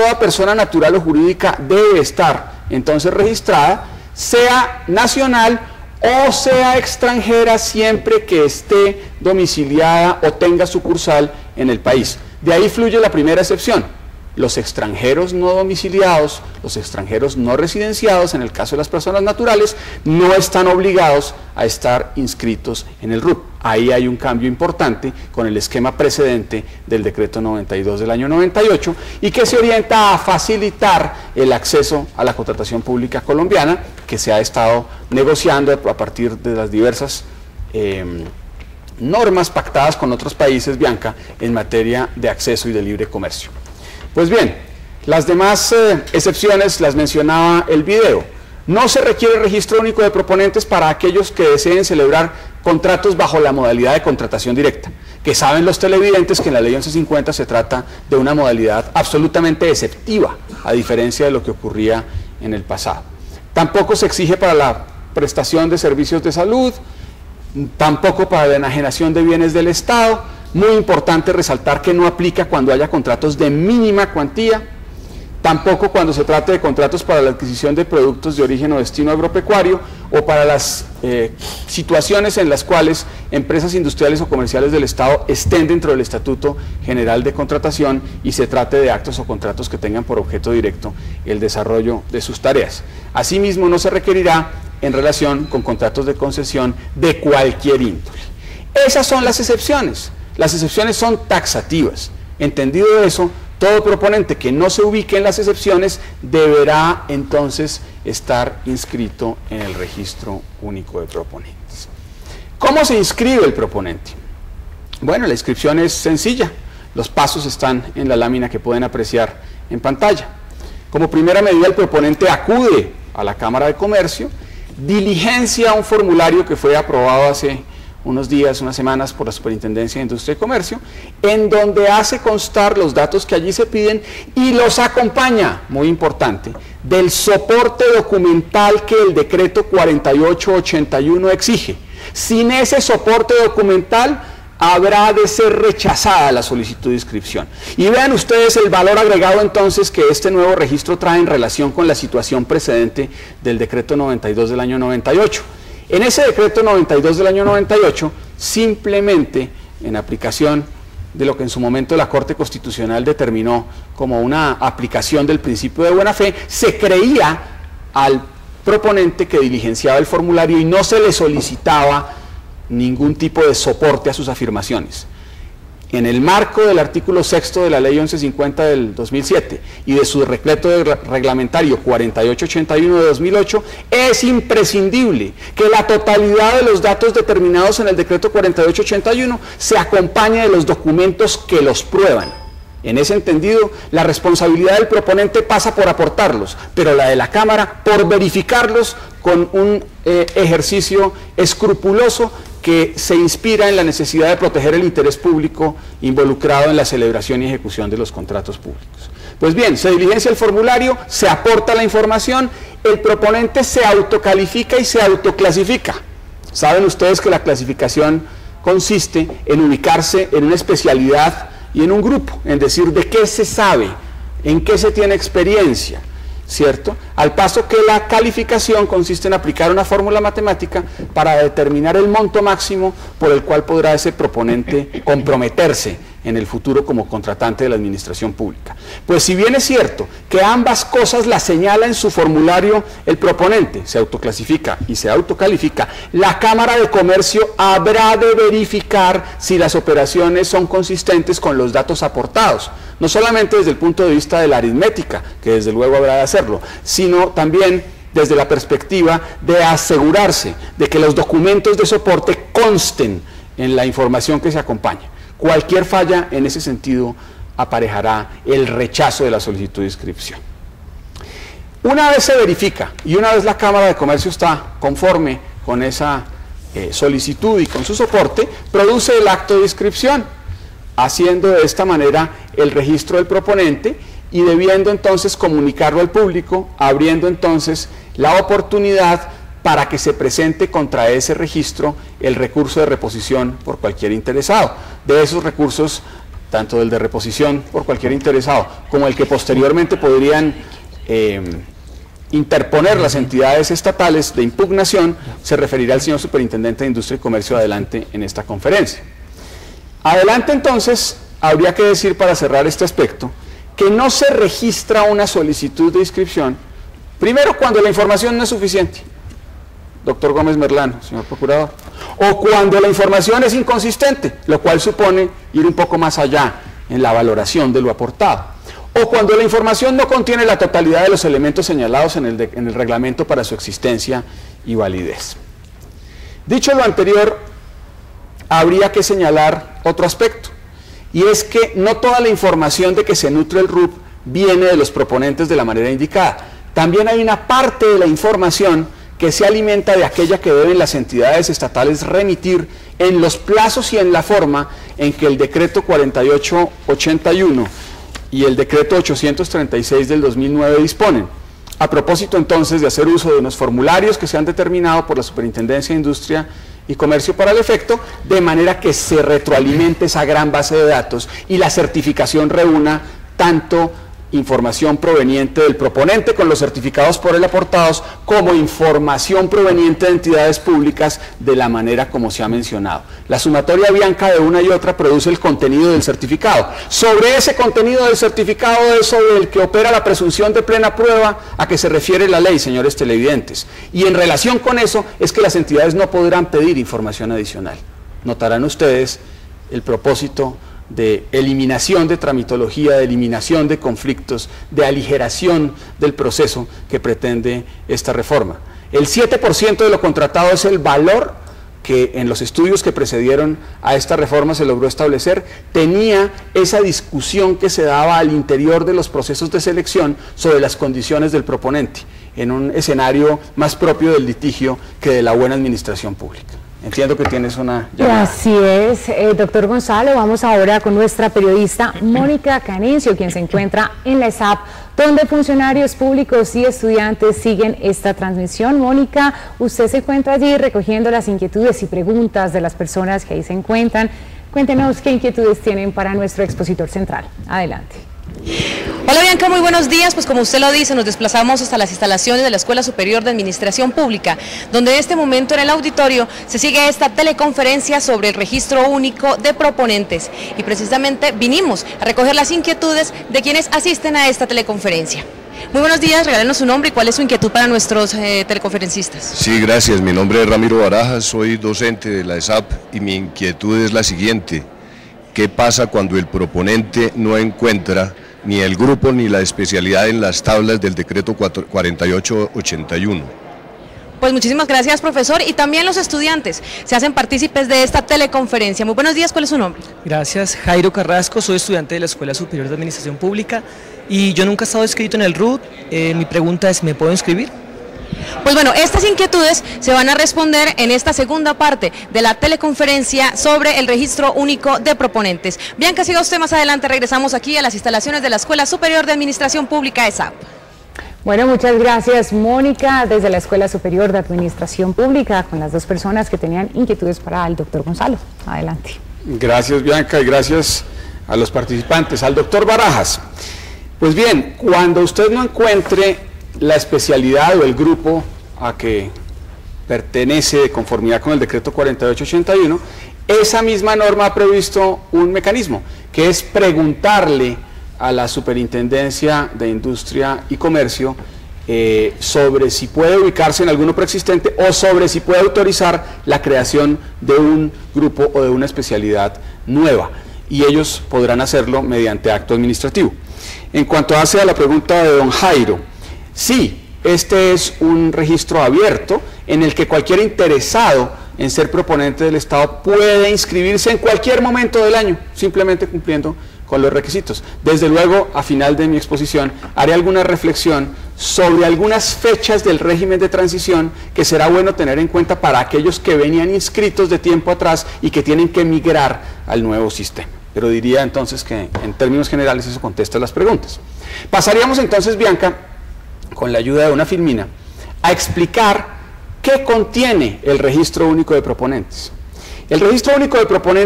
toda persona natural o jurídica debe estar entonces registrada, sea nacional o sea extranjera, siempre que esté domiciliada o tenga sucursal en el país. De ahí fluye la primera excepción: los extranjeros no domiciliados, los extranjeros no residenciados, en el caso de las personas naturales, no están obligados a estar inscritos en el RUT. Ahí hay un cambio importante con el esquema precedente del decreto 92 del año 98 y que se orienta a facilitar el acceso a la contratación pública colombiana, que se ha estado negociando a partir de las diversas normas pactadas con otros países, Bianca, en materia de acceso y de libre comercio. Pues bien, las demás excepciones las mencionaba el video. No se requiere registro único de proponentes para aquellos que deseen celebrar contratos bajo la modalidad de contratación directa, que saben los televidentes que en la ley 1150 se trata de una modalidad absolutamente exceptiva, a diferencia de lo que ocurría en el pasado. Tampoco se exige para la prestación de servicios de salud, tampoco para la enajenación de bienes del Estado. Muy importante resaltar que no aplica cuando haya contratos de mínima cuantía, tampoco cuando se trate de contratos para la adquisición de productos de origen o destino agropecuario, o para las situaciones en las cuales empresas industriales o comerciales del Estado estén dentro del Estatuto General de Contratación y se trate de actos o contratos que tengan por objeto directo el desarrollo de sus tareas. Asimismo, no se requerirá en relación con contratos de concesión de cualquier índole. Esas son las excepciones. Las excepciones son taxativas. Entendido eso, todo proponente que no se ubique en las excepciones deberá entonces estar inscrito en el registro único de proponentes. ¿Cómo se inscribe el proponente? Bueno, la inscripción es sencilla. Los pasos están en la lámina que pueden apreciar en pantalla. Como primera medida, el proponente acude a la Cámara de Comercio, diligencia un formulario que fue aprobado hace unos días, unas semanas por la Superintendencia de Industria y Comercio, en donde hace constar los datos que allí se piden y los acompaña, muy importante, del soporte documental que el decreto 4881 exige. Sin ese soporte documental habrá de ser rechazada la solicitud de inscripción. Y vean ustedes el valor agregado entonces que este nuevo registro trae en relación con la situación precedente del decreto 92 del año 98. En ese decreto 92 del año 98, simplemente en aplicación de lo que en su momento la Corte Constitucional determinó como una aplicación del principio de buena fe, se creía al proponente que diligenciaba el formulario y no se le solicitaba ningún tipo de soporte a sus afirmaciones. En el marco del artículo 6º de la ley 1150 del 2007 y de su decreto reglamentario 4881 de 2008, es imprescindible que la totalidad de los datos determinados en el decreto 4881 se acompañe de los documentos que los prueban. En ese entendido, la responsabilidad del proponente pasa por aportarlos, pero la de la Cámara por verificarlos con un ejercicio escrupuloso que se inspira en la necesidad de proteger el interés público involucrado en la celebración y ejecución de los contratos públicos. Pues bien, se diligencia el formulario, se aporta la información, el proponente se autocalifica y se autoclasifica. Saben ustedes que la clasificación consiste en ubicarse en una especialidad y en un grupo, en decir de qué se sabe, en qué se tiene experiencia, ¿cierto? Al paso que la calificación consiste en aplicar una fórmula matemática para determinar el monto máximo por el cual podrá ese proponente comprometerse en el futuro como contratante de la administración pública. Pues si bien es cierto que ambas cosas las señala en su formulario el proponente, se autoclasifica y se autocalifica, la Cámara de Comercio habrá de verificar si las operaciones son consistentes con los datos aportados, no solamente desde el punto de vista de la aritmética, que desde luego habrá de hacerlo, sino también desde la perspectiva de asegurarse de que los documentos de soporte consten en la información que se acompaña. Cualquier falla en ese sentido aparejará el rechazo de la solicitud de inscripción. Una vez se verifica y una vez la Cámara de Comercio está conforme con esa solicitud y con su soporte, produce el acto de inscripción, haciendo de esta manera el registro del proponente y debiendo entonces comunicarlo al público, abriendo entonces la oportunidad para que se presente contra ese registro el recurso de reposición por cualquier interesado. De esos recursos tanto del de reposición por cualquier interesado, como el que posteriormente podrían interponer las entidades estatales de impugnación, se referirá al señor Superintendente de Industria y Comercio adelante en esta conferencia. Adelante entonces, habría que decir para cerrar este aspecto, que no se registra una solicitud de inscripción, primero cuando la información no es suficiente, doctor Gómez Merlano, señor Procurador, o cuando la información es inconsistente, lo cual supone ir un poco más allá en la valoración de lo aportado, o cuando la información no contiene la totalidad de los elementos señalados en el reglamento para su existencia y validez. Dicho lo anterior, habría que señalar otro aspecto, y es que no toda la información de que se nutre el RUP viene de los proponentes de la manera indicada. También hay una parte de la información que se alimenta de aquella que deben las entidades estatales remitir en los plazos y en la forma en que el decreto 4881 y el decreto 836 del 2009 disponen. A propósito entonces de hacer uso de unos formularios que se han determinado por la Superintendencia de Industria y Comercio para el efecto, de manera que se retroalimente esa gran base de datos y la certificación reúna tanto información proveniente del proponente con los certificados por él aportados, como información proveniente de entidades públicas de la manera como se ha mencionado. La sumatoria bianca de una y otra produce el contenido del certificado. Sobre ese contenido del certificado es sobre el que opera la presunción de plena prueba a que se refiere la ley, señores televidentes. Y en relación con eso es que las entidades no podrán pedir información adicional. Notarán ustedes el propósito de eliminación de tramitología, de eliminación de conflictos, de aligeración del proceso que pretende esta reforma. El 7% de lo contratado es el valor que en los estudios que precedieron a esta reforma se logró establecer, tenía esa discusión que se daba al interior de los procesos de selección sobre las condiciones del proponente, en un escenario más propio del litigio que de la buena administración pública. Entiendo que tienes una llamada. Así es, doctor Gonzalo. Vamos ahora con nuestra periodista Mónica Canencio, quien se encuentra en la ESAP, donde funcionarios públicos y estudiantes siguen esta transmisión. Mónica, usted se encuentra allí recogiendo las inquietudes y preguntas de las personas que ahí se encuentran. Cuéntenos qué inquietudes tienen para nuestro expositor central. Adelante. Hola Bianca, muy buenos días. Pues como usted lo dice, nos desplazamos hasta las instalaciones de la Escuela Superior de Administración Pública, donde en este momento en el auditorio se sigue esta teleconferencia sobre el registro único de proponentes, y precisamente vinimos a recoger las inquietudes de quienes asisten a esta teleconferencia. Muy buenos días, regálenos su nombre y cuál es su inquietud para nuestros teleconferencistas. Sí, gracias. Mi nombre es Ramiro Barajas, soy docente de la ESAP y mi inquietud es la siguiente: ¿qué pasa cuando el proponente no encuentra ni el grupo ni la especialidad en las tablas del decreto 4881? Pues muchísimas gracias, profesor, y también los estudiantes se hacen partícipes de esta teleconferencia. Muy buenos días, ¿cuál es su nombre? Gracias, Jairo Carrasco, soy estudiante de la Escuela Superior de Administración Pública y yo nunca he estado inscrito en el RUT. Mi pregunta es, ¿me puedo inscribir? Pues bueno, estas inquietudes se van a responder en esta segunda parte de la teleconferencia sobre el registro único de proponentes. Bianca, siga usted más adelante, regresamos aquí a las instalaciones de la Escuela Superior de Administración Pública ESAP. Bueno, muchas gracias, Mónica, desde la Escuela Superior de Administración Pública, con las dos personas que tenían inquietudes para el doctor Gonzalo. Adelante. Gracias, Bianca, y gracias a los participantes. Al doctor Barajas. Pues bien, cuando usted no encuentre la especialidad o el grupo a que pertenece de conformidad con el decreto 4881, esa misma norma ha previsto un mecanismo, que es preguntarle a la Superintendencia de Industria y Comercio sobre si puede ubicarse en alguno preexistente o sobre si puede autorizar la creación de un grupo o de una especialidad nueva, y ellos podrán hacerlo mediante acto administrativo. En cuanto hace a la pregunta de don Jairo, sí, este es un registro abierto en el que cualquier interesado en ser proponente del Estado puede inscribirse en cualquier momento del año, simplemente cumpliendo con los requisitos. Desde luego, a final de mi exposición, haré alguna reflexión sobre algunas fechas del régimen de transición que será bueno tener en cuenta para aquellos que venían inscritos de tiempo atrás y que tienen que migrar al nuevo sistema. Pero diría entonces que en términos generales eso contesta las preguntas. Pasaríamos entonces, Bianca, con la ayuda de una filmina, a explicar qué contiene el registro único de proponentes. El registro único de proponentes